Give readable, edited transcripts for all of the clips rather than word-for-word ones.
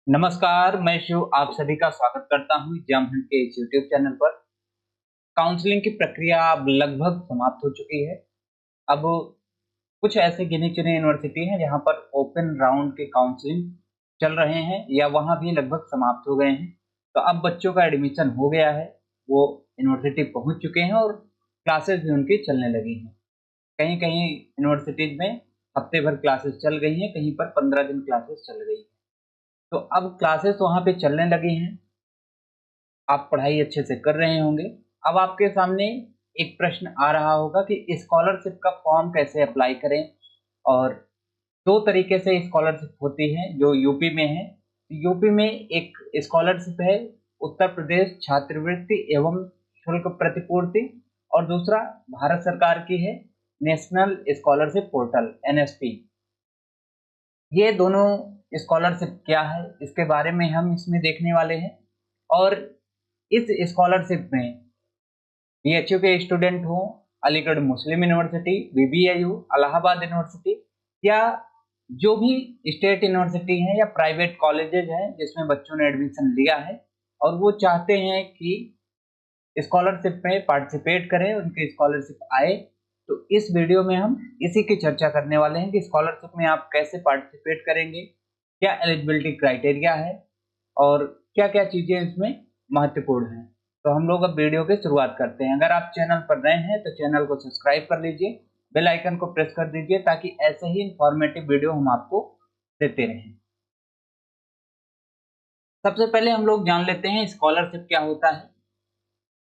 नमस्कार, मैं शिव आप सभी का स्वागत करता हूँ जम हंट के इस यूट्यूब चैनल पर। काउंसलिंग की प्रक्रिया अब लगभग समाप्त हो चुकी है। अब कुछ ऐसे गिने-चुने यूनिवर्सिटी हैं जहाँ पर ओपन राउंड के काउंसलिंग चल रहे हैं या वहाँ भी लगभग समाप्त हो गए हैं। तो अब बच्चों का एडमिशन हो गया है, वो यूनिवर्सिटी पहुँच चुके हैं और क्लासेस भी उनकी चलने लगी हैं। कहीं-कहीं यूनिवर्सिटीज़ में हफ्ते भर क्लासेस चल गई हैं, कहीं पर 15 दिन क्लासेस चल गई हैं। तो अब क्लासेस वहाँ पे चलने लगी हैं। आप पढ़ाई अच्छे से कर रहे होंगे। अब आपके सामने एक प्रश्न आ रहा होगा कि स्कॉलरशिप का फॉर्म कैसे अप्लाई करें? और 2 तरीके से स्कॉलरशिप होती है जो यूपी में है। यूपी में एक स्कॉलरशिप है उत्तर प्रदेश छात्रवृत्ति एवं शुल्क प्रतिपूर्ति और दूसरा भारत सरकार की है नेशनल स्कॉलरशिप पोर्टल एनएसपी। ये दोनों स्कॉलरशिप क्या है इसके बारे में हम इसमें देखने वाले हैं। और इस स्कॉलरशिप में बीएचयू के स्टूडेंट हों, अलीगढ़ मुस्लिम यूनिवर्सिटी, बीबीएयू, इलाहाबाद यूनिवर्सिटी या जो भी स्टेट यूनिवर्सिटी हैं या प्राइवेट कॉलेजेज हैं जिसमें बच्चों ने एडमिशन लिया है और वो चाहते हैं कि स्कॉलरशिप में पार्टिसिपेट करें, उनकी स्कॉलरशिप आए, तो इस वीडियो में हम इसी की चर्चा करने वाले हैं कि स्कॉलरशिप में आप कैसे पार्टिसिपेट करेंगे, क्या एलिजिबिलिटी क्राइटेरिया है और क्या-क्या चीज़ें इसमें महत्वपूर्ण हैं। तो हम लोग अब वीडियो की शुरुआत करते हैं। अगर आप चैनल पर नए हैं तो चैनल को सब्सक्राइब कर लीजिए, बेल आइकन को प्रेस कर दीजिए ताकि ऐसे ही इन्फॉर्मेटिव वीडियो हम आपको देते रहें। सबसे पहले हम लोग जान लेते हैं स्कॉलरशिप क्या होता है।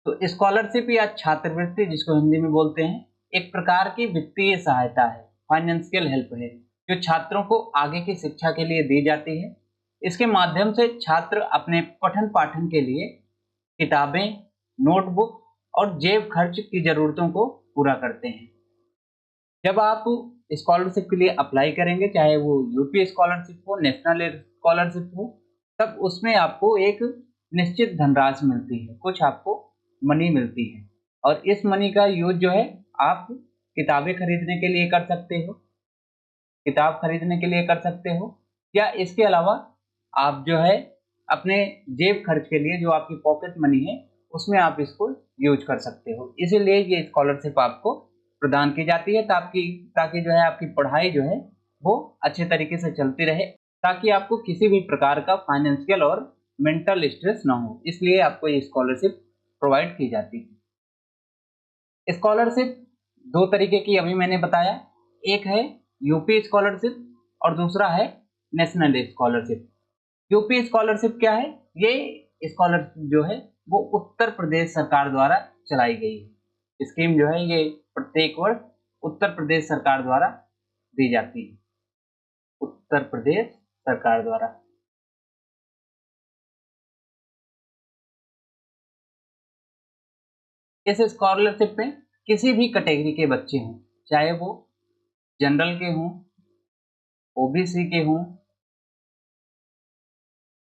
तो स्कॉलरशिप या छात्रवृत्ति जिसको हिंदी में बोलते हैं, एक प्रकार की वित्तीय सहायता है, फाइनेंशियल हेल्प है, जो छात्रों को आगे की शिक्षा के लिए दी जाती है। इसके माध्यम से छात्र अपने पठन-पाठन के लिए किताबें, नोटबुक और जेब खर्च की ज़रूरतों को पूरा करते हैं। जब आप स्कॉलरशिप के लिए अप्लाई करेंगे, चाहे वो यूपी स्कॉलरशिप हो, नेशनल स्कॉलरशिप हो, तब उसमें आपको एक निश्चित धनराशि मिलती है, कुछ आपको मनी मिलती है और इस मनी का यूज़ जो है आप किताबें खरीदने के लिए कर सकते हो, किताब खरीदने के लिए कर सकते हो या इसके अलावा आप जो है अपने जेब खर्च के लिए जो आपकी पॉकेट मनी है, उसमें आप इसको यूज़ कर सकते हो। इसीलिए ये स्कॉलरशिप आपको प्रदान की जाती है ताकि जो है आपकी पढ़ाई जो है वो अच्छे तरीके से चलती रहे, ताकि आपको किसी भी प्रकार का फाइनेंशियल और मेंटल स्ट्रेस ना हो। इसलिए आपको ये स्कॉलरशिप प्रोवाइड की जाती है। स्कॉलरशिप 2 तरीके की अभी मैंने बताया, एक है यूपी स्कॉलरशिप और दूसरा है नेशनल स्कॉलरशिप। यूपी स्कॉलरशिप क्या है? ये स्कॉलरशिप जो है वो उत्तर प्रदेश सरकार द्वारा चलाई गई है। स्कीम जो है ये प्रत्येक वर्ष उत्तर प्रदेश सरकार द्वारा दी जाती है। उत्तर प्रदेश सरकार द्वारा। इस स्कॉलरशिप में किसी भी कैटेगरी के बच्चे हों, चाहे वो जनरल के हों, ओबीसी के हों,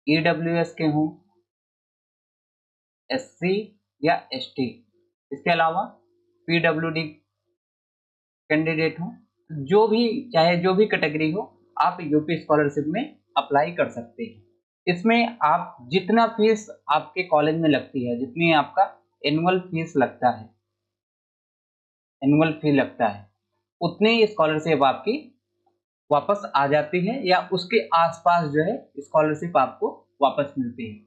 ईडब्ल्यूएस के हों, एससी या एसटी, इसके अलावा पीडब्ल्यूडी कैंडिडेट हो, चाहे जो भी कैटेगरी हो, आप यूपी स्कॉलरशिप में अप्लाई कर सकते हैं। इसमें आप जितना फीस आपके कॉलेज में लगती है, जितनी आपका एनुअल फीस लगता है, एनुअल फी लगता है, उतनी ही स्कॉलरशिप आपकी वापस आ जाती है या उसके आस-पास जो है स्कॉलरशिप आपको वापस मिलती है।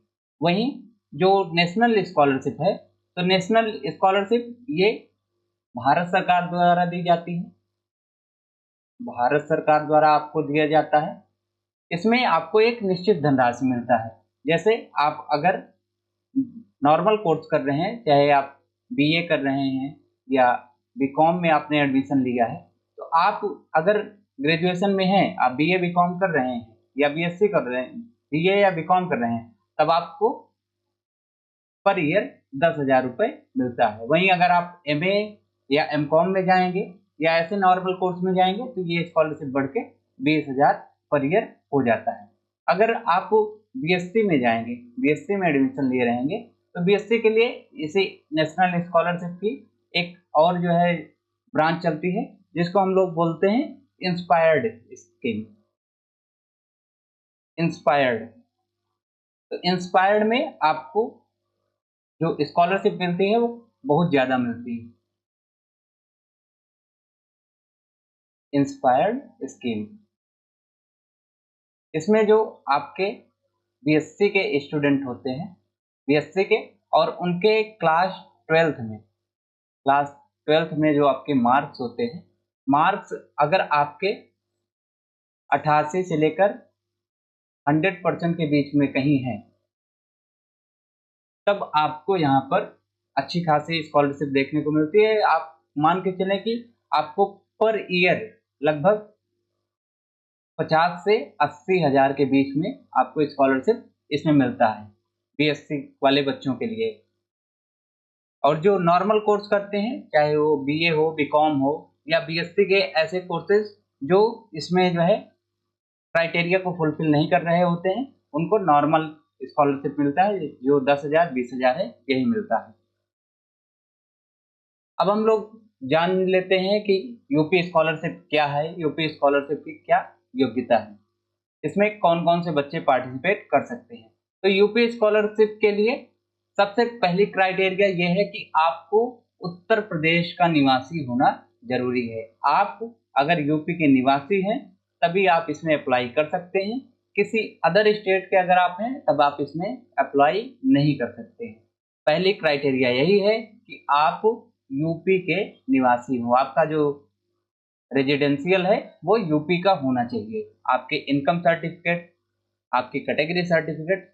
वहीं जो नेशनल स्कॉलरशिप है, तो नेशनल स्कॉलरशिप ये भारत सरकार द्वारा दी जाती है। भारत सरकार द्वारा आपको दिया जाता है। इसमें आपको एक निश्चित धनराशि मिलता है। जैसे आप अगर नॉर्मल कोर्स कर रहे हैं, चाहे आप बीए कर रहे हैं या बीकॉम में आपने एडमिशन लिया है, तो आप अगर ग्रेजुएशन में हैं, आप बीए बीकॉम कर रहे हैं या बीएससी कर रहे हैं, बीए या बीकॉम कर रहे हैं, तब आपको पर ईयर 10,000 रुपए मिलता है। वहीं अगर आप एमए या एमकॉम में जाएँगे या ऐसे नॉर्मल कोर्स में जाएँगे तो ये स्कॉलरशिप बढ़ के 20,000 पर ईयर हो जाता है। अगर आप बीएससी में जाएँगे, बीएससी में एडमिशन लिए रहेंगे, तो बीएससी के लिए इसी नेशनल स्कॉलरशिप की एक और जो है ब्रांच चलती है, जिसको हम लोग बोलते हैं इंस्पायर्ड स्कीम। इंस्पायर्ड। तो इंस्पायर्ड में आपको जो स्कॉलरशिप मिलती है वो बहुत ज़्यादा मिलती है। इंस्पायर्ड स्कीम, इसमें जो आपके बीएससी के स्टूडेंट होते हैं, बीएससी के, और उनके क्लास 12th में जो आपके मार्क्स होते हैं, मार्क्स अगर आपके 88 से लेकर 100% के बीच में कहीं है, तब आपको यहाँ पर अच्छी खासी स्कॉलरशिप देखने को मिलती है। आप मान के चलें कि आपको पर ईयर लगभग 50 से 80 हज़ार के बीच में आपको स्कॉलरशिप इसमें मिलता है बीएससी वाले बच्चों के लिए। और जो नॉर्मल कोर्स करते हैं, चाहे वो बीए हो, बीकॉम हो या बीएससी के ऐसे कोर्सेज जो इसमें जो है क्राइटेरिया को फुलफिल नहीं कर रहे होते हैं, उनको नॉर्मल स्कॉलरशिप मिलता है, जो 10,000 20,000 है, यही मिलता है। अब हम लोग जान लेते हैं कि यूपी स्कॉलरशिप क्या है, यूपी स्कॉलरशिप की क्या योग्यता है, इसमें कौन कौन से बच्चे पार्टिसिपेट कर सकते हैं। तो यूपी स्कॉलरशिप के लिए सबसे पहली क्राइटेरिया ये है कि आपको उत्तर प्रदेश का निवासी होना जरूरी है। आप अगर यूपी के निवासी हैं तभी आप इसमें अप्लाई कर सकते हैं। किसी अदर स्टेट के अगर आप हैं तब आप इसमें अप्लाई नहीं कर सकते हैं। पहली क्राइटेरिया यही है कि आप यूपी के निवासी हो, आपका जो रेजिडेंशियल है वो यूपी का होना चाहिए। आपके इनकम सर्टिफिकेट, आपकी कैटेगरी सर्टिफिकेट,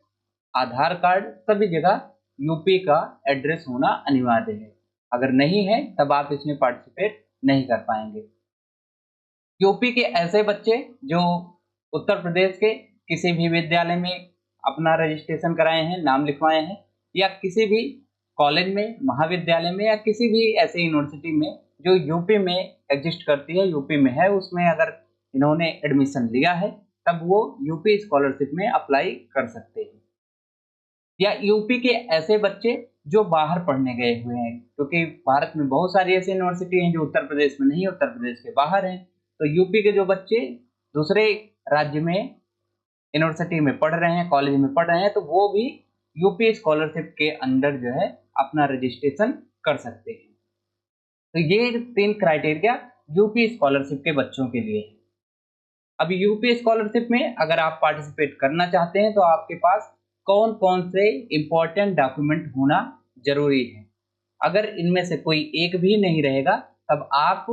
आधार कार्ड, सभी जगह यूपी का एड्रेस होना अनिवार्य है। अगर नहीं है तब आप इसमें पार्टिसिपेट नहीं कर पाएंगे। यूपी के ऐसे बच्चे जो उत्तर प्रदेश के किसी भी विद्यालय में अपना रजिस्ट्रेशन कराए हैं, नाम लिखवाए हैं, या किसी भी कॉलेज में, महाविद्यालय में, या किसी भी ऐसे यूनिवर्सिटी में जो यूपी में एग्जिस्ट करती है, यूपी में है, उसमें अगर इन्होंने एडमिशन लिया है तब वो यूपी स्कॉलरशिप में अप्लाई कर सकते हैं। या यूपी के ऐसे बच्चे जो बाहर पढ़ने गए हुए हैं, क्योंकि भारत में बहुत सारी ऐसी यूनिवर्सिटी हैं जो उत्तर प्रदेश में नहीं, उत्तर प्रदेश के बाहर हैं। तो यूपी के जो बच्चे दूसरे राज्य में यूनिवर्सिटी में पढ़ रहे हैं, कॉलेज में पढ़ रहे हैं, तो वो भी यूपी स्कॉलरशिप के अंडर जो है अपना रजिस्ट्रेशन कर सकते हैं। तो ये 3 क्राइटेरिया यूपी स्कॉलरशिप के बच्चों के लिए है। अब यूपी स्कॉलरशिप में अगर आप पार्टिसिपेट करना चाहते हैं तो आपके पास कौन कौन से इंपॉर्टेंट डॉक्यूमेंट होना जरूरी है। अगर इनमें से कोई एक भी नहीं रहेगा तब आप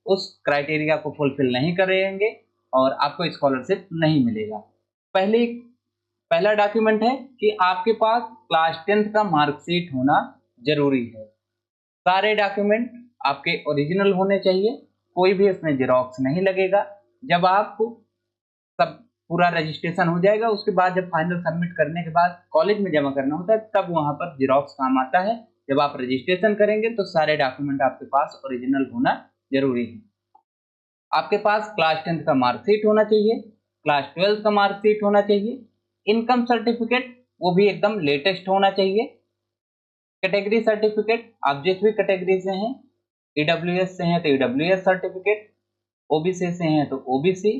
उस क्राइटेरिया को फुलफिल नहीं करेंगे और आपको स्कॉलरशिप नहीं मिलेगा। पहला डॉक्यूमेंट है कि आपके पास क्लास 10th का मार्कशीट होना जरूरी है। सारे डॉक्यूमेंट आपके ओरिजिनल होने चाहिए, कोई भी इसमें जेरॉक्स नहीं लगेगा। जब आप सब पूरा रजिस्ट्रेशन हो जाएगा, उसके बाद जब फाइनल सबमिट करने के बाद कॉलेज में जमा करना होता है तब वहां पर जेरॉक्स काम आता है। जब आप रजिस्ट्रेशन करेंगे तो सारे डॉक्यूमेंट आपके पास ओरिजिनल होना जरूरी है। आपके पास क्लास 10th का मार्कशीट होना चाहिए, क्लास 12th का मार्कशीट होना चाहिए, इनकम सर्टिफिकेट वो भी एकदम लेटेस्ट होना चाहिए, कैटेगरी सर्टिफिकेट आप जिस भी कैटेगरी से हैं, ईडब्ल्यूएस से हैं तो ईडब्ल्यूएस सर्टिफिकेट, ओबीसी से हैं तो ओबीसी,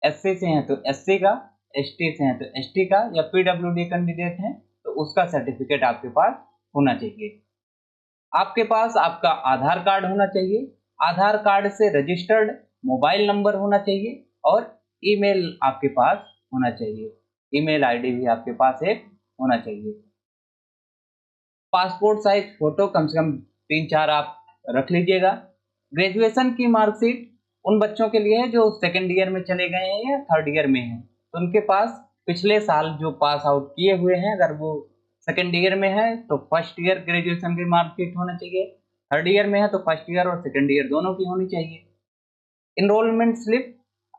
एससी से हैं तो एससी का, एसटी से हैं तो एसटी का, या पीडब्ल्यूडी कैंडिडेट हैं तो उसका सर्टिफिकेट आपके पास होना चाहिए। आपके पास आपका आधार कार्ड होना चाहिए, आधार कार्ड से रजिस्टर्ड मोबाइल नंबर होना चाहिए, और ईमेल आपके पास होना चाहिए, ईमेल आईडी भी आपके पास एक होना चाहिए। पासपोर्ट साइज फोटो कम से कम 3-4 आप रख लीजिएगा। ग्रेजुएशन की मार्कशीट उन बच्चों के लिए है जो सेकेंड ईयर में चले गए हैं या थर्ड ईयर में हैं, तो उनके पास पिछले साल जो पास आउट किए हुए हैं, अगर वो सेकेंड ईयर में है तो फर्स्ट ईयर ग्रेजुएशन की मार्कशीट होना चाहिए, थर्ड ईयर में है तो फर्स्ट ईयर और सेकेंड ईयर दोनों की होनी चाहिए। इनरोलमेंट स्लिप,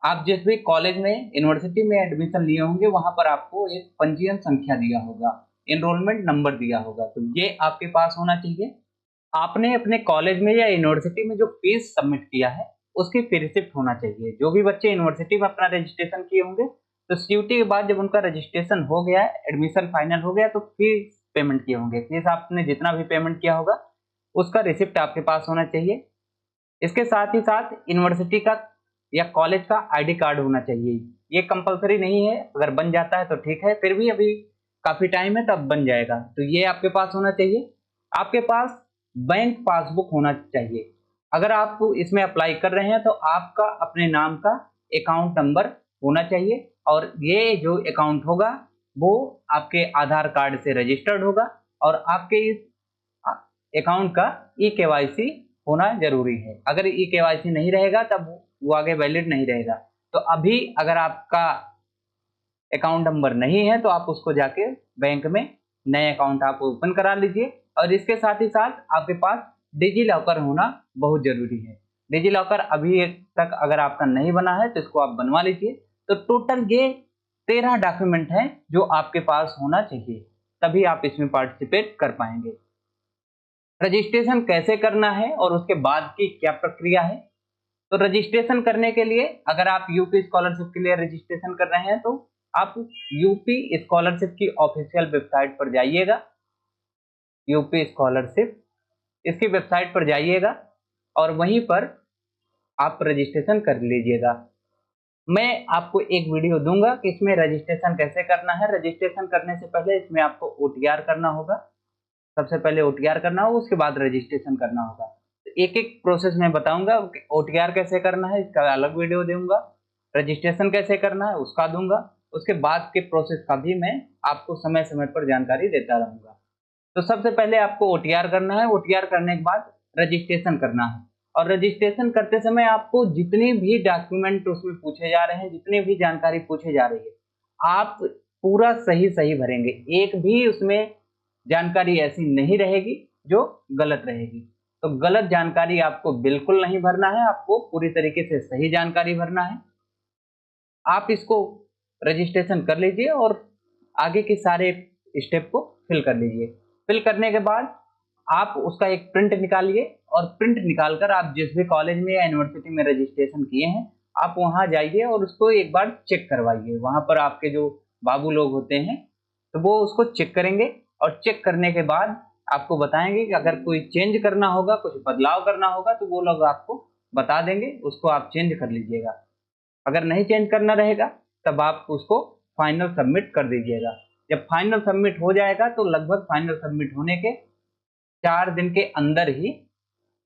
आप जिस भी कॉलेज में, यूनिवर्सिटी में एडमिशन लिए होंगे वहां पर आपको एक पंजीयन संख्या दिया होगा, इनरोलमेंट नंबर दिया होगा, तो ये आपके पास होना चाहिए। आपने अपने कॉलेज में या यूनिवर्सिटी में जो फीस सबमिट किया है उसकी फी रिसिप्ट होना चाहिए। जो भी बच्चे यूनिवर्सिटी में अपना रजिस्ट्रेशन किए होंगे तो सीयूटी के बाद जब उनका रजिस्ट्रेशन हो गया, एडमिशन फाइनल हो गया, तो फीस पेमेंट किए होंगे, फीस आपने जितना भी पेमेंट किया होगा उसका रिसिप्ट आपके पास होना चाहिए। इसके साथ ही साथ यूनिवर्सिटी का या कॉलेज का आईडी कार्ड होना चाहिए। ये कंपलसरी नहीं है, अगर बन जाता है तो ठीक है, फिर भी अभी काफ़ी टाइम है तब बन जाएगा। तो ये आपके पास होना चाहिए। आपके पास बैंक पासबुक होना चाहिए। अगर आप इसमें अप्लाई कर रहे हैं तो आपका अपने नाम का अकाउंट नंबर होना चाहिए और ये जो अकाउंट होगा वो आपके आधार कार्ड से रजिस्टर्ड होगा और आपके इस अकाउंट का ई-केवाईसी होना ज़रूरी है। अगर ई-केवाईसी नहीं रहेगा तब वो आगे वैलिड नहीं रहेगा। तो अभी अगर आपका अकाउंट नंबर नहीं है तो आप उसको जाके बैंक में नए अकाउंट आप ओपन करा लीजिए और इसके साथ ही साथ आपके पास डिजी लॉकर होना बहुत ज़रूरी है। डिजी लॉकर अभी तक अगर आपका नहीं बना है तो इसको आप बनवा लीजिए। तो टोटल ये 13 डॉक्यूमेंट हैं जो आपके पास होना चाहिए, तभी आप इसमें पार्टिसिपेट कर पाएंगे। रजिस्ट्रेशन कैसे करना है और उसके बाद की क्या प्रक्रिया है? तो रजिस्ट्रेशन करने के लिए अगर आप यूपी स्कॉलरशिप के लिए रजिस्ट्रेशन कर रहे हैं तो आप यूपी स्कॉलरशिप की ऑफिशियल वेबसाइट पर जाइएगा। यूपी स्कॉलरशिप इसकी वेबसाइट पर जाइएगा और वहीं पर आप रजिस्ट्रेशन कर लीजिएगा। मैं आपको एक वीडियो दूंगा कि इसमें रजिस्ट्रेशन कैसे करना है। रजिस्ट्रेशन करने से पहले इसमें आपको ओटीआर करना होगा। सबसे पहले ओटीआर करना होगा, उसके बाद रजिस्ट्रेशन करना होगा। तो एक एक प्रोसेस मैं बताऊंगा। ओटीआर कैसे करना है इसका अलग वीडियो दूंगा, रजिस्ट्रेशन कैसे करना है उसका दूंगा, उसके बाद के प्रोसेस का भी मैं आपको समय समय पर जानकारी देता रहूंगा। तो सबसे पहले आपको ओटीआर करना है। ओटीआर करने के बाद रजिस्ट्रेशन करना है और रजिस्ट्रेशन करते समय आपको जितने भी डॉक्यूमेंट उसमें पूछे जा रहे हैं, जितनी भी जानकारी पूछी जा रही है, आप पूरा सही सही भरेंगे। एक भी उसमें जानकारी ऐसी नहीं रहेगी जो गलत रहेगी। तो गलत जानकारी आपको बिल्कुल नहीं भरना है, आपको पूरी तरीके से सही जानकारी भरना है। आप इसको रजिस्ट्रेशन कर लीजिए और आगे के सारे स्टेप को फिल कर लीजिए। फिल करने के बाद आप उसका एक प्रिंट निकालिए और प्रिंट निकालकर आप जिस भी कॉलेज में या यूनिवर्सिटी में रजिस्ट्रेशन किए हैं आप वहां जाइए और उसको एक बार चेक करवाइए। वहां पर आपके जो बाबू लोग होते हैं तो वो उसको चेक करेंगे और चेक करने के बाद आपको बताएंगे कि अगर कोई चेंज करना होगा, कुछ बदलाव करना होगा तो वो लोग आपको बता देंगे, उसको आप चेंज कर लीजिएगा। अगर नहीं चेंज करना रहेगा तब आप उसको फाइनल सबमिट कर दीजिएगा। जब फाइनल सबमिट हो जाएगा तो लगभग फाइनल सबमिट होने के 4 दिन के अंदर ही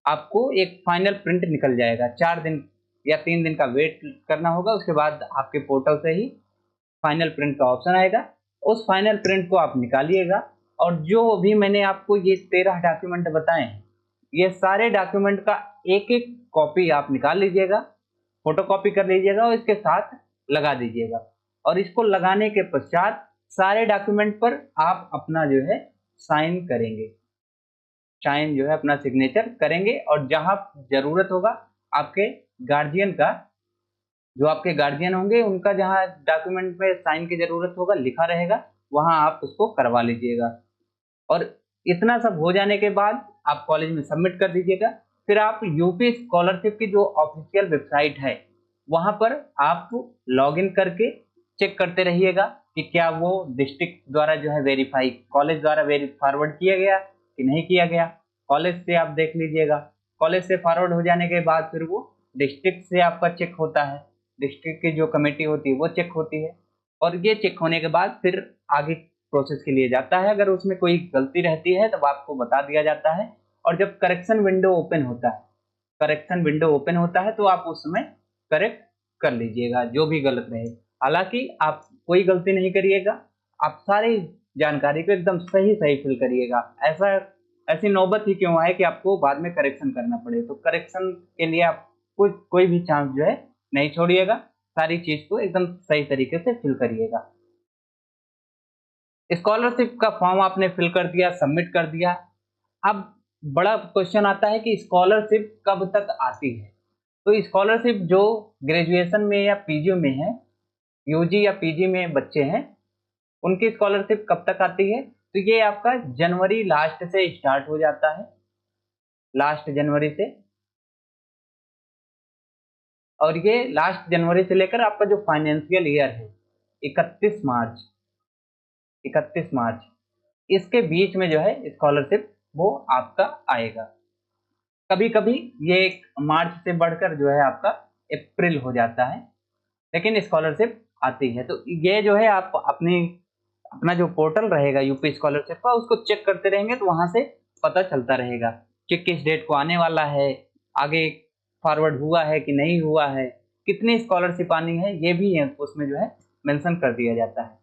आपको एक फाइनल प्रिंट निकल जाएगा। 4 दिन या 3 दिन का वेट करना होगा, उसके बाद आपके पोर्टल से ही फाइनल प्रिंट का ऑप्शन आएगा। उस फाइनल प्रिंट को आप निकालिएगा और जो भी मैंने आपको ये 13 डॉक्यूमेंट बताए हैं, ये सारे डॉक्यूमेंट का एक एक कॉपी आप निकाल लीजिएगा, फोटोकॉपी कर लीजिएगा और इसके साथ लगा दीजिएगा। और इसको लगाने के पश्चात सारे डॉक्यूमेंट पर आप अपना जो है साइन करेंगे, साइन जो है अपना सिग्नेचर करेंगे और जहां जरूरत होगा आपके गार्जियन का, जो आपके गार्जियन होंगे उनका जहां डॉक्यूमेंट में साइन की जरूरत होगा लिखा रहेगा, वहां आप उसको करवा लीजिएगा। और इतना सब हो जाने के बाद आप कॉलेज में सबमिट कर दीजिएगा। फिर आप यूपी स्कॉलरशिप की जो ऑफिशियल वेबसाइट है वहां पर आप लॉगिन करके चेक करते रहिएगा कि क्या वो डिस्ट्रिक्ट द्वारा जो है वेरीफाई, कॉलेज द्वारा फॉरवर्ड किया गया कि नहीं किया गया। कॉलेज से आप देख लीजिएगा, कॉलेज से फॉरवर्ड हो जाने के बाद फिर वो डिस्ट्रिक्ट से आपका चेक होता है, डिस्ट्रिक्ट की जो कमेटी होती है वो चेक होती है और ये चेक होने के बाद फिर आगे प्रोसेस के लिए जाता है। अगर उसमें कोई गलती रहती है तब आपको बता दिया जाता है और जब करेक्शन विंडो ओपन होता है, करेक्शन विंडो ओपन होता है तो आप उसमें करेक्ट कर लीजिएगा जो भी गलत रहे। हालांकि आप कोई गलती नहीं करिएगा, आप सारी जानकारी को एकदम सही सही फिल करिएगा। ऐसी नौबत ही क्यों आए कि आपको बाद में करेक्शन करना पड़े। तो करेक्शन के लिए आप कोई भी चांस जो है नहीं छोड़िएगा, सारी चीज को एकदम सही तरीके से फिल करिएगा। स्कॉलरशिप का फॉर्म आपने फिल कर दिया, सबमिट कर दिया। अब बड़ा क्वेश्चन आता है कि स्कॉलरशिप कब तक आती है। तो स्कॉलरशिप जो ग्रेजुएशन में या पीजी में है, यूजी या पीजी में बच्चे हैं, उनकी स्कॉलरशिप कब तक आती है? तो ये आपका जनवरी लास्ट से स्टार्ट हो जाता है, लास्ट जनवरी से। और ये लास्ट जनवरी से लेकर आपका जो फाइनेंशियल ईयर है 31 मार्च, 31 मार्च इसके बीच में जो है स्कॉलरशिप वो आपका आएगा। कभी कभी ये मार्च से बढ़कर जो है आपका अप्रैल हो जाता है, लेकिन स्कॉलरशिप आती है। तो ये जो है आप अपना जो पोर्टल रहेगा यूपी स्कॉलरशिप का उसको चेक करते रहेंगे तो वहाँ से पता चलता रहेगा कि किस डेट को आने वाला है, आगे फॉरवर्ड हुआ है कि नहीं हुआ है, कितनी स्कॉलरशिप आनी है, ये भी है उसमें जो है मेंशन कर दिया जाता है।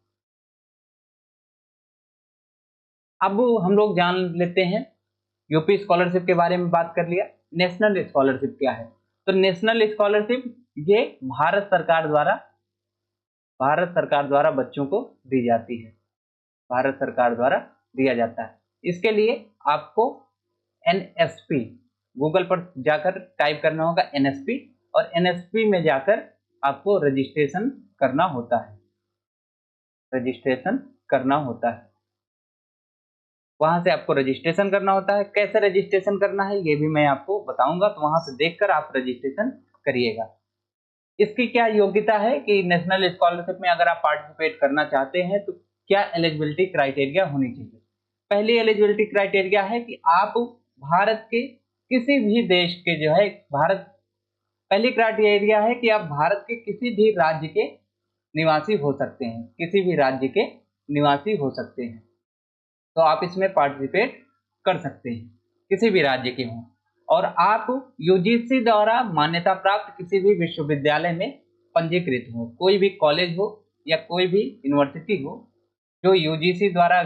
अब हम लोग जान लेते हैं, यूपी स्कॉलरशिप के बारे में बात कर लिया। नेशनल स्कॉलरशिप क्या है? तो नेशनल स्कॉलरशिप ये भारत सरकार द्वारा बच्चों को दी जाती है, भारत सरकार द्वारा दिया जाता है। इसके लिए आपको एनएसपी गूगल पर जाकर टाइप करना होगा एनएसपी, और एनएसपी में जाकर आपको रजिस्ट्रेशन करना होता है, रजिस्ट्रेशन करना होता है। वहां से आपको रजिस्ट्रेशन करना होता है। कैसे रजिस्ट्रेशन करना है ये भी मैं आपको बताऊंगा, तो वहां से देखकर आप रजिस्ट्रेशन करिएगा। इसकी क्या योग्यता है कि नेशनल स्कॉलरशिप में अगर आप पार्टिसिपेट करना चाहते हैं तो क्या एलिजिबिलिटी क्राइटेरिया होनी चाहिए? पहली एलिजिबिलिटी क्राइटेरिया है कि आप भारत के किसी भी देश के जो है भारत पहली क्राइटेरिया है कि आप भारत के किसी भी राज्य के निवासी हो सकते हैं, किसी भी राज्य के निवासी हो सकते हैं, तो आप इसमें पार्टिसिपेट कर सकते हैं, किसी भी राज्य के हों। और आप यूजीसी द्वारा मान्यता प्राप्त किसी भी विश्वविद्यालय में पंजीकृत हो, कोई भी कॉलेज हो या कोई भी यूनिवर्सिटी हो जो यूजीसी द्वारा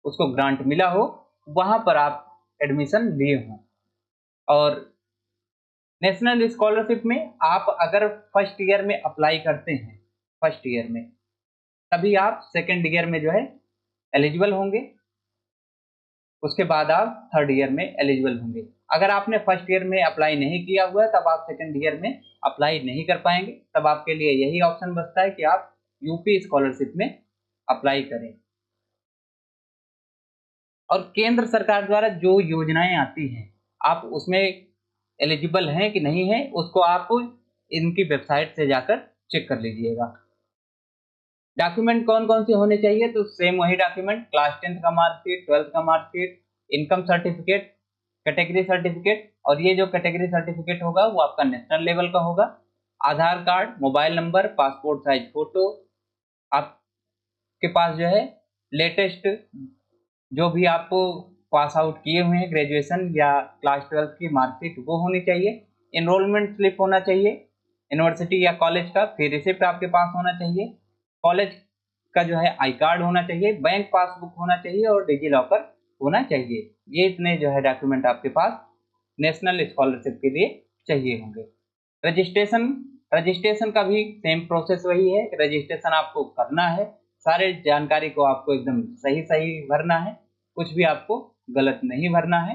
उसको ग्रांट मिला हो, वहां पर आप एडमिशन लिए हों। और नेशनल स्कॉलरशिप में आप अगर फर्स्ट ईयर में अप्लाई करते हैं, फर्स्ट ईयर में, तभी आप सेकेंड ईयर में जो है एलिजिबल होंगे, उसके बाद आप थर्ड ईयर में एलिजिबल होंगे। अगर आपने फर्स्ट ईयर में अप्लाई नहीं किया हुआ है तब आप सेकेंड ईयर में अप्लाई नहीं कर पाएंगे, तब आपके लिए यही ऑप्शन बचता है कि आप यूपी स्कॉलरशिप में अप्लाई करें। और केंद्र सरकार द्वारा जो योजनाएं आती हैं आप उसमें एलिजिबल हैं कि नहीं है उसको आप इनकी वेबसाइट से जाकर चेक कर लीजिएगा। डॉक्यूमेंट कौन कौन से होने चाहिए? तो सेम वही डॉक्यूमेंट, क्लास 10th का मार्कशीट, 12th का marksheet, income certificate, category certificate, और ये जो कैटेगरी सर्टिफिकेट होगा वो आपका नेशनल लेवल का होगा। Aadhaar card, mobile number, passport size photo, आपके पास जो है लेटेस्ट जो भी आपको पास आउट किए हुए हैं ग्रेजुएशन या क्लास 12th की मार्कशीट वो होनी चाहिए। एनरोलमेंट स्लिप होना चाहिए यूनिवर्सिटी या कॉलेज का, फिर रिसिप्ट आपके पास होना चाहिए, कॉलेज का जो है आई कार्ड होना चाहिए, बैंक पासबुक होना चाहिए और डिजी लॉकर होना चाहिए। ये इतने जो है डॉक्यूमेंट आपके पास नेशनल स्कॉलरशिप के लिए चाहिए होंगे। रजिस्ट्रेशन रजिस्ट्रेशन का भी सेम प्रोसेस वही है, रजिस्ट्रेशन आपको करना है, सारे जानकारी को आपको एकदम सही सही भरना है, कुछ भी आपको गलत नहीं भरना है।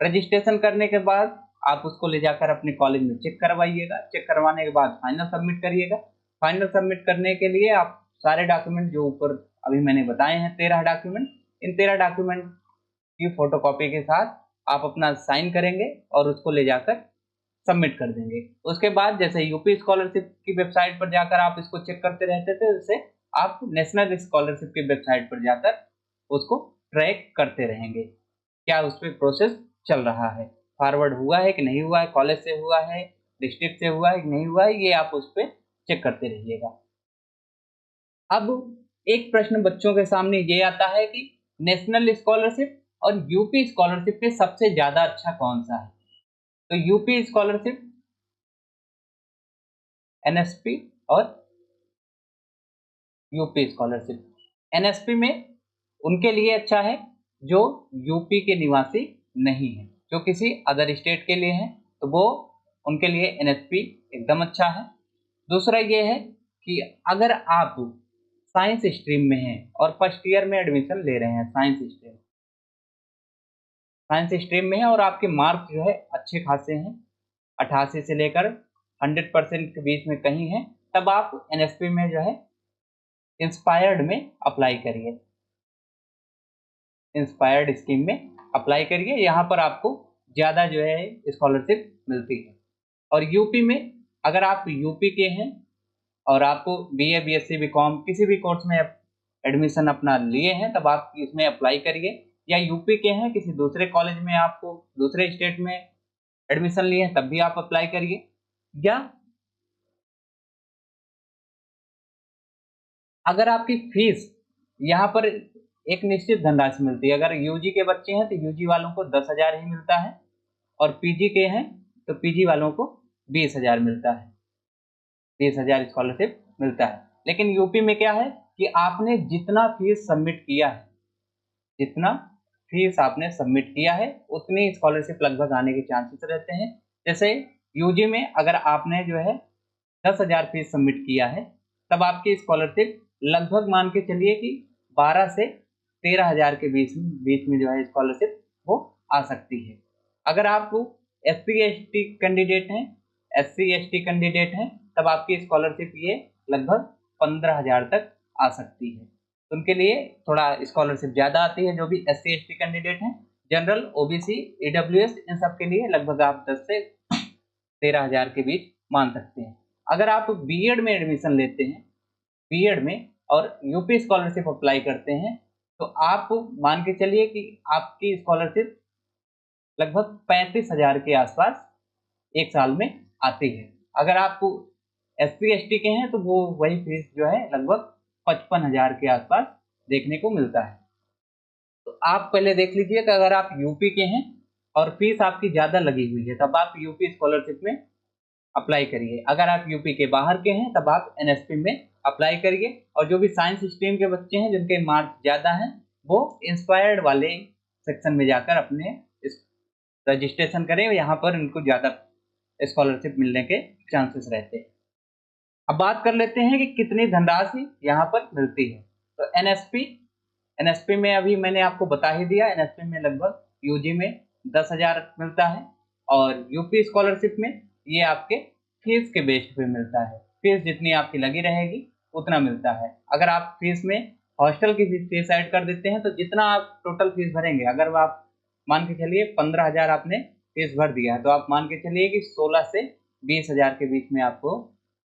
रजिस्ट्रेशन करने के बाद आप उसको ले जाकर अपने कॉलेज में चेक करवाइएगा, चेक करवाने के बाद फाइनल सबमिट करिएगा। फाइनल सबमिट करने के लिए आप सारे डॉक्यूमेंट जो ऊपर अभी मैंने बताए हैं 13 डॉक्यूमेंट, इन 13 डॉक्यूमेंट की फोटोकॉपी के साथ आप अपना साइन करेंगे और उसको ले जाकर सबमिट कर देंगे। उसके बाद जैसे यूपी स्कॉलरशिप की वेबसाइट पर जाकर आप इसको चेक करते रहते थे, वैसे आप नेशनल स्कॉलरशिप की वेबसाइट पर जाकर उसको ट्रैक करते रहेंगे, क्या उस पर प्रोसेस चल रहा है, फॉरवर्ड हुआ है कि नहीं हुआ है, कॉलेज से हुआ है, डिस्ट्रिक्ट से हुआ है कि नहीं हुआ है, ये आप उस पर चेक करते रहिएगा। अब एक प्रश्न बच्चों के सामने ये आता है कि नेशनल स्कॉलरशिप और यूपी स्कॉलरशिप में सबसे ज्यादा अच्छा कौन सा है? तो यूपी स्कॉलरशिप, एनएसपी और यूपी स्कॉलरशिप। एनएसपी में उनके लिए अच्छा है जो यूपी के निवासी नहीं है, जो किसी अदर स्टेट के लिए हैं तो वो उनके लिए एनएसपी एकदम अच्छा है। दूसरा ये है कि अगर आप साइंस स्ट्रीम में हैं और फर्स्ट ईयर में एडमिशन ले रहे हैं, साइंस स्ट्रीम में है और आपके मार्क्स जो है अच्छे खासे हैं, 88 से लेकर 100% के बीच में कहीं है, तब आप एनएसपी में जो है इंस्पायर्ड में अप्लाई करिए, इंस्पायर्ड स्कीम में अप्लाई करिए, यहाँ पर आपको ज़्यादा जो है स्कॉलरशिप मिलती है। और यूपी में अगर आप यूपी के हैं और आपको बीए, बीएससी, बीकॉम किसी भी कोर्स में एडमिशन अपना लिए हैं तब आप इसमें अप्लाई करिए, या यूपी के हैं किसी दूसरे कॉलेज में आपको दूसरे स्टेट में एडमिशन लिए हैं तब भी आप अप्लाई करिए, या अगर आपकी फीस यहाँ पर एक निश्चित धनराशि मिलती है, अगर यूजी के बच्चे हैं तो यूजी वालों को 10,000 ही मिलता है, और पीजी के हैं तो पीजी वालों को 20,000 मिलता है, 20,000 स्कॉलरशिप मिलता है। लेकिन यूपी में क्या है कि आपने जितना फीस सबमिट किया है, जितना फीस आपने सबमिट किया है उतनी स्कॉलरशिप लगभग आने के चांसेस रहते हैं। जैसे यूजी में अगर आपने जो है 10,000 फीस सबमिट किया है, तब आपकी स्कॉलरशिप लगभग मान के चलिए कि 12 से 13,000 के बीच में जो है स्कॉलरशिप वो आ सकती है। अगर आप SC/ST कैंडिडेट हैं, SC/ST कैंडिडेट हैं, तब आपकी स्कॉलरशिप ये लगभग 15,000 तक आ सकती है। उनके लिए थोड़ा स्कॉलरशिप ज़्यादा आती है, जो भी SC/ST कैंडिडेट हैं। जनरल, OBC, EWS इन सब के लिए लगभग आप 10 से 13,000 के बीच मान सकते हैं। अगर आप बीएड में एडमिशन लेते हैं, बीएड में और यूपी स्कॉलरशिप अप्लाई करते हैं, तो आप मान के चलिए कि आपकी स्कॉलरशिप लगभग 35,000 के आसपास एक साल में आती है। अगर आप SC/ST के हैं तो वो वही फीस जो है लगभग 55,000 के आसपास देखने को मिलता है। तो आप पहले देख लीजिए कि अगर आप यूपी के हैं और फीस आपकी ज़्यादा लगी हुई है, तब आप यूपी स्कॉलरशिप में अप्लाई करिए। अगर आप यूपी के बाहर के हैं तब आप NSP में अप्लाई करिए। और जो भी साइंस स्ट्रीम के बच्चे हैं जिनके मार्क्स ज़्यादा हैं, वो इंस्पायर्ड वाले सेक्शन में जाकर अपने रजिस्ट्रेशन करें, यहाँ पर उनको ज़्यादा स्कॉलरशिप मिलने के चांसेस रहते हैं। अब बात कर लेते हैं कि कितनी धनराशि यहाँ पर मिलती है। तो NSP में अभी मैंने आपको बता ही दिया, NSP में लगभग यूजी में 10,000 मिलता है, और यूपी स्कॉलरशिप में ये आपके फीस के बेस पे मिलता है। फीस जितनी आपकी लगी रहेगी उतना मिलता है। अगर आप फीस में हॉस्टल की फीस ऐड कर देते हैं तो जितना आप टोटल फीस भरेंगे, अगर आप मान के चलिए 15,000 आपने फीस भर दिया है, तो आप मान के चलिए कि 16 से 20,000 के बीच में आपको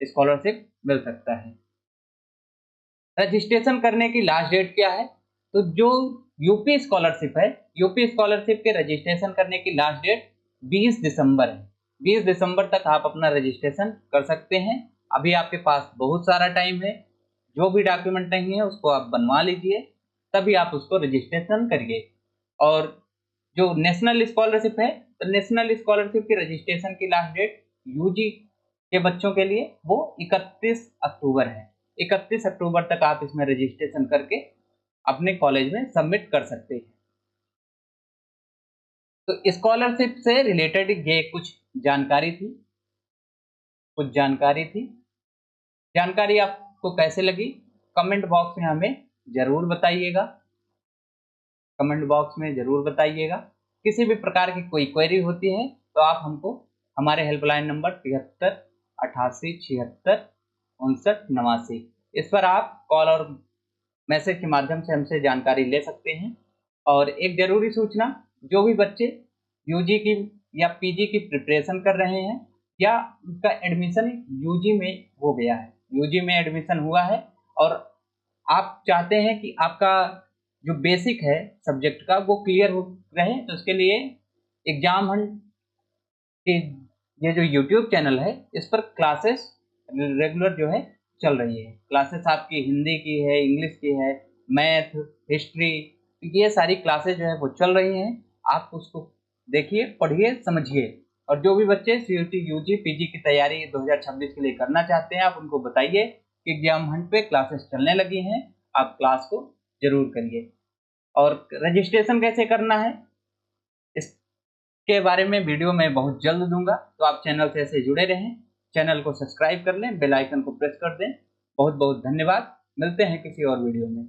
स्कॉलरशिप मिल सकता है। रजिस्ट्रेशन करने की लास्ट डेट क्या है? तो जो यूपी स्कॉलरशिप है, यूपी स्कॉलरशिप के रजिस्ट्रेशन करने की लास्ट डेट 20 दिसंबर है। 20 दिसंबर तक आप अपना रजिस्ट्रेशन कर सकते हैं। अभी आपके पास बहुत सारा टाइम है। जो भी डॉक्यूमेंट नहीं है उसको आप बनवा लीजिए, तभी आप उसको रजिस्ट्रेशन करिए। और जो नेशनल स्कॉलरशिप है, तो नेशनल स्कॉलरशिप की रजिस्ट्रेशन की लास्ट डेट यूजी के बच्चों के लिए वो 31 अक्टूबर है। 31 अक्टूबर तक आप इसमें रजिस्ट्रेशन करके अपने कॉलेज में सबमिट कर सकते हैं। तो स्कॉलरशिप से रिलेटेड ये कुछ जानकारी थी, जानकारी आपको कैसे लगी कमेंट बॉक्स में हमें ज़रूर बताइएगा, किसी भी प्रकार की कोई क्वेरी होती है तो आप हमको हमारे हेल्पलाइन नंबर 73 88 76 59 89 इस पर आप कॉल और मैसेज के माध्यम से हमसे जानकारी ले सकते हैं। और एक ज़रूरी सूचना, जो भी बच्चे यूजी की या पीजी की प्रिपरेशन कर रहे हैं, या उनका एडमिशन यूजी में हो गया है, यूजी में एडमिशन हुआ है, और आप चाहते हैं कि आपका जो बेसिक है सब्जेक्ट का वो क्लियर हो रहे, तो उसके लिए एग्जाम हंट के ये जो यूट्यूब चैनल है, इस पर क्लासेस रेगुलर जो है चल रही है। क्लासेस आपकी हिंदी की है, इंग्लिश की है, मैथ, हिस्ट्री, ये सारी क्लासेस जो है वो चल रही हैं। आप उसको देखिए, पढ़िए, समझिए। और जो भी बच्चे CUT, UG, PG की तैयारी 2026 के लिए करना चाहते हैं, आप उनको बताइए कि एग्जाम हंट पे क्लासेस चलने लगी हैं, आप क्लास को जरूर करिए। और रजिस्ट्रेशन कैसे करना है इसके बारे में वीडियो मैं बहुत जल्द दूंगा, तो आप चैनल से ऐसे जुड़े रहें, चैनल को सब्सक्राइब कर लें, बेल आइकन को प्रेस कर दें। बहुत बहुत धन्यवाद, मिलते हैं किसी और वीडियो में।